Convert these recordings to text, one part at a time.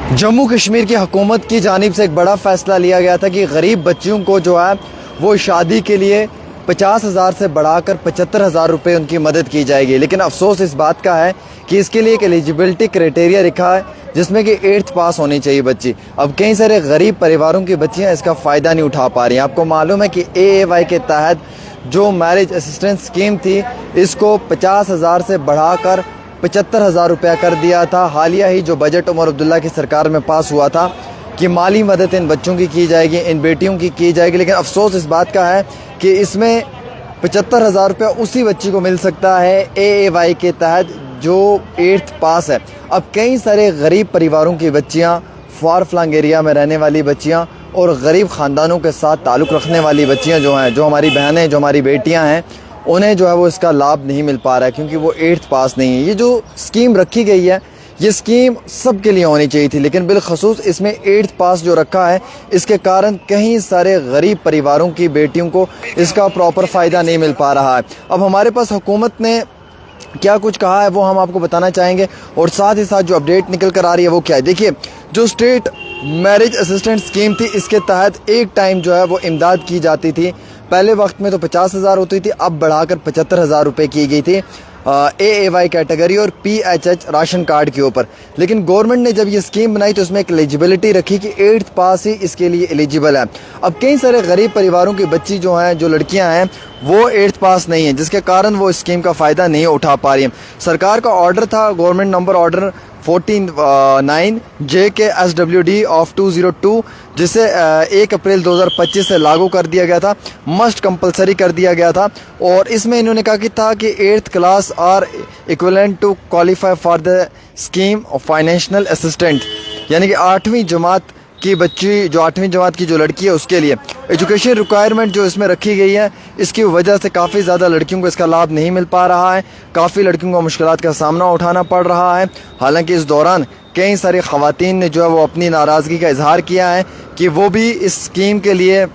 जम्मू कश्मीर की हुकूमत की जानिब से एक बड़ा फ़ैसला लिया गया था कि गरीब बच्चियों को जो है वो शादी के लिए 50,000 से बढ़ाकर 75,000 रुपये उनकी मदद की जाएगी। लेकिन अफसोस इस बात का है कि इसके लिए एक एलिजिबिलिटी क्राइटेरिया रखा है जिसमें कि 8th पास होनी चाहिए बच्ची। अब कई सारे गरीब परिवारों की बच्चियाँ इसका फ़ायदा नहीं उठा पा रही हैं। आपको मालूम है कि AAY के तहत जो मैरिज असिस्टेंस स्कीम थी इसको 50,000 से बढ़ाकर 75,000 रुपया कर दिया था। हालिया ही जो बजट उमर अब्दुल्ला की सरकार में पास हुआ था कि माली मदद इन बच्चों की जाएगी, इन बेटियों की जाएगी। लेकिन अफसोस इस बात का है कि इसमें 75,000 रुपया उसी बच्ची को मिल सकता है AAY के तहत जो 8th पास है। अब कई सारे गरीब परिवारों की बच्चियाँ, फार फ्लंग एरिया में रहने वाली बच्चियाँ और गरीब ख़ानदानों के साथ ताल्लुक़ रखने वाली बच्चियाँ जो हैं, जो हमारी बहनें, जो हमारी बेटियाँ हैं, उन्हें जो है वो इसका लाभ नहीं मिल पा रहा है क्योंकि वो 8th पास नहीं है। ये जो स्कीम रखी गई है ये स्कीम सब के लिए होनी चाहिए थी, लेकिन बिलखसूस इसमें 8th पास जो रखा है इसके कारण कई सारे गरीब परिवारों की बेटियों को इसका प्रॉपर फ़ायदा नहीं मिल पा रहा है। अब हमारे पास हुकूमत ने क्या कुछ कहा है वो हम आपको बताना चाहेंगे और साथ ही साथ जो अपडेट निकल कर आ रही है वो क्या है। देखिए, जो स्टेट मैरिज असिस्टेंट स्कीम थी इसके तहत एक टाइम जो है वो इमदाद की जाती थी। पहले वक्त में तो 50,000 होती थी, अब बढ़ाकर 75,000 रुपये की गई थी AAY कैटेगरी और PHH राशन कार्ड के ऊपर। लेकिन गवर्नमेंट ने जब ये स्कीम बनाई तो उसमें एक एलिजिबिलिटी रखी कि 8th पास ही इसके लिए एलिजिबल है। अब कई सारे गरीब परिवारों की बच्ची जो हैं, जो लड़कियां हैं, वो 8th पास नहीं है, जिसके कारण वो इस स्कीम का फ़ायदा नहीं उठा पा रही हैं। सरकार का ऑर्डर था, government number order 49 JK-SWD of 202, जिसे 1 अप्रैल 2025 से लागू कर दिया गया था, मस्ट कंपलसरी कर दिया गया था। और इसमें इन्होंने कहा कि 8th class are equivalent to qualify for the scheme of financial assistant, यानी कि 8वीं जमात की बच्ची, जो 8वीं जमात की जो लड़की है उसके लिए एजुकेशन रिक्वायरमेंट जो इसमें रखी गई है, इसकी वजह से काफ़ी ज़्यादा लड़कियों को इसका लाभ नहीं मिल पा रहा है। काफ़ी लड़कियों को मुश्किलात का सामना उठाना पड़ रहा है। हालांकि इस दौरान कई सारी ख़वातीन ने जो है वो अपनी नाराज़गी का इजहार किया है कि वो भी इस स्कीम के लिए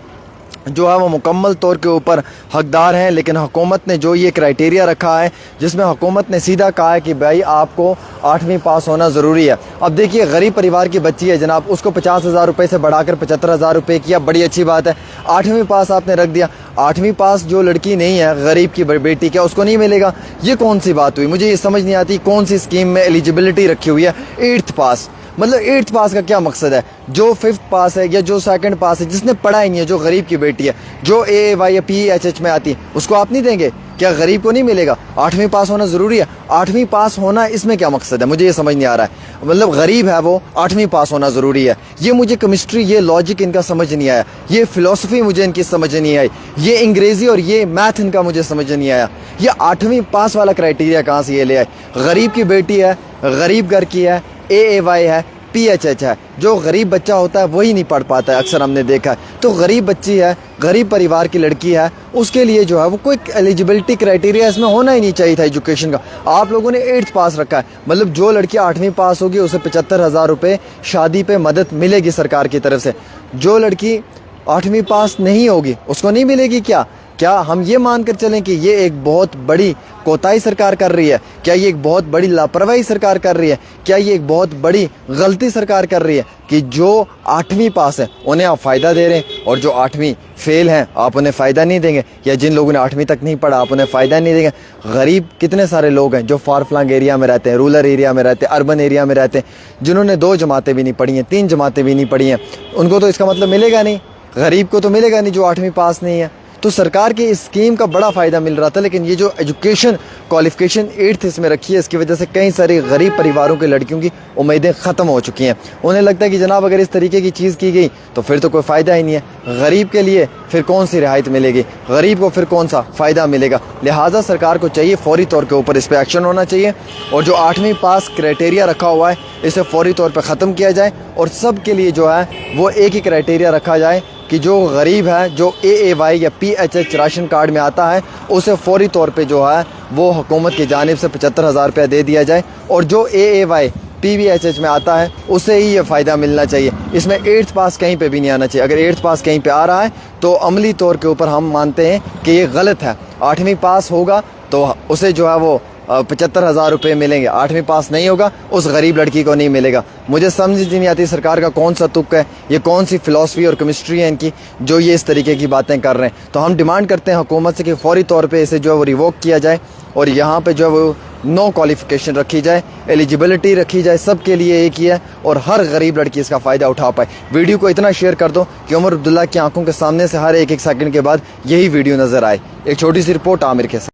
जो है वो मुकम्मल तौर के ऊपर हकदार हैं। लेकिन हुकूमत ने जो ये क्राइटेरिया रखा है जिसमें हुकूमत ने सीधा कहा है कि भाई आपको 8वीं पास होना ज़रूरी है। अब देखिए, गरीब परिवार की बच्ची है जनाब, उसको 50,000 रुपये से बढ़ाकर 75,000 रुपये किया, बड़ी अच्छी बात है। 8वीं पास आपने रख दिया, 8वीं पास जो लड़की नहीं है, गरीब की बेटी, क्या उसको नहीं मिलेगा? ये कौन सी बात हुई? मुझे ये समझ नहीं आती कौन सी स्कीम में एलिजिबिलिटी रखी हुई है 8th पास। मतलब 8th पास का क्या मकसद है? जो 5th पास है या जो 2nd पास है, जिसने पढ़ा ही नहीं है, जो गरीब की बेटी है, जो AAY या PHH में आती है, उसको आप नहीं देंगे? क्या गरीब को नहीं मिलेगा? 8वीं पास होना ज़रूरी है। 8वीं पास होना, इसमें क्या मकसद है? मुझे ये समझ नहीं आ रहा है। मतलब गरीब है वो, 8वीं पास होना ज़रूरी है। ये मुझे केमिस्ट्री, ये लॉजिक इनका समझ नहीं आया, ये फ़िलासफ़ी मुझे इनकी समझ नहीं आई, ये अंग्रेज़ी और ये मैथ इनका मुझे समझ नहीं आया। ये 8वीं पास वाला क्राइटेरिया कहाँ से ये ले आए? गरीब की बेटी है, गरीब घर की है, AAY है, PHH है। जो गरीब बच्चा होता है वही नहीं पढ़ पाता है, अक्सर हमने देखा है। तो गरीब बच्ची है, गरीब परिवार की लड़की है, उसके लिए जो है वो कोई एलिजिबिलिटी क्राइटेरिया इसमें होना ही नहीं चाहिए था एजुकेशन का। आप लोगों ने 8th पास रखा है, मतलब जो लड़की 8वीं पास होगी उसे 75,000 रुपये शादी पे मदद मिलेगी सरकार की तरफ से। जो लड़की 8वीं पास नहीं होगी उसको नहीं मिलेगी। क्या हम ये मानकर चलें कि ये एक बहुत बड़ी कोताही सरकार कर रही है? क्या ये एक बहुत बड़ी लापरवाही सरकार कर रही है? क्या ये एक बहुत बड़ी गलती सरकार कर रही है कि जो 8वीं पास है उन्हें आप फ़ायदा दे रहे हैं और जो 8वीं फेल हैं आप उन्हें फ़ायदा नहीं देंगे? या जिन लोगों ने 8वीं तक नहीं पढ़ा आप उन्हें फ़ायदा नहीं देंगे? गरीब कितने सारे लोग हैं जो फार फ्लंग एरिया में रहते हैं, रूरल एरिया में रहते हैं, अर्बन एरिया में रहते हैं, जिन्होंने 2 जमातें भी नहीं पढ़ी हैं, 3 जमातें भी नहीं पढ़ी हैं। उनको तो इसका मतलब मिलेगा नहीं, गरीब को तो मिलेगा नहीं जो 8वीं पास नहीं है। तो सरकार की इस स्कीम का बड़ा फ़ायदा मिल रहा था, लेकिन ये जो एजुकेशन क्वालिफ़िकेशन 8th इसमें रखी है, इसकी वजह से कई सारी गरीब परिवारों की लड़कियों की उम्मीदें ख़त्म हो चुकी हैं। उन्हें लगता है कि जनाब अगर इस तरीके की चीज़ की गई तो फिर तो कोई फ़ायदा ही नहीं है। गरीब के लिए फिर कौन सी रियायत मिलेगी? गरीब को फिर कौन सा फ़ायदा मिलेगा? लिहाजा सरकार को चाहिए फौरी तौर के ऊपर इस पर एक्शन होना चाहिए और जो 8वीं पास क्राइटेरिया रखा हुआ है इसे फौरी तौर पर ख़त्म किया जाए और सब के लिए जो है वो एक ही क्राइटेरिया रखा जाए कि जो गरीब है, जो AAY या PHH राशन कार्ड में आता है, उसे फौरी तौर पे जो है वो हुकूमत की जानिब से 75,000 रुपया दे दिया जाए और जो AAY PVHH में आता है उसे ही ये फ़ायदा मिलना चाहिए। इसमें 8th पास कहीं पे भी नहीं आना चाहिए। अगर 8th पास कहीं पे आ रहा है तो अमली तौर के ऊपर हम मानते हैं कि ये गलत है। 8वीं पास होगा तो उसे जो है वो 75,000 रुपये मिलेंगे, 8वीं पास नहीं होगा उस गरीब लड़की को नहीं मिलेगा। मुझे समझ नहीं आती सरकार का कौन सा तुक है, ये कौन सी फ़िलासफ़ी और केमिस्ट्री है इनकी जो ये इस तरीके की बातें कर रहे हैं। तो हम डिमांड करते हैं हुकूमत से कि फ़ौरी तौर पे इसे जो है वो रिवोक किया जाए और यहाँ पे जो है वो नो क्वालिफ़िकेशन रखी जाए, एलिजिबिलिटी रखी जाए, सब के लिए एक ही है और हर गरीब लड़की इसका फ़ायदा उठा पाए। वीडियो को इतना शेयर कर दो कि उमर अब्दुल्ला की आंखों के सामने से हर एक सेकंड के बाद यही वीडियो नज़र आए। एक छोटी सी रिपोर्ट आमिर के साथ।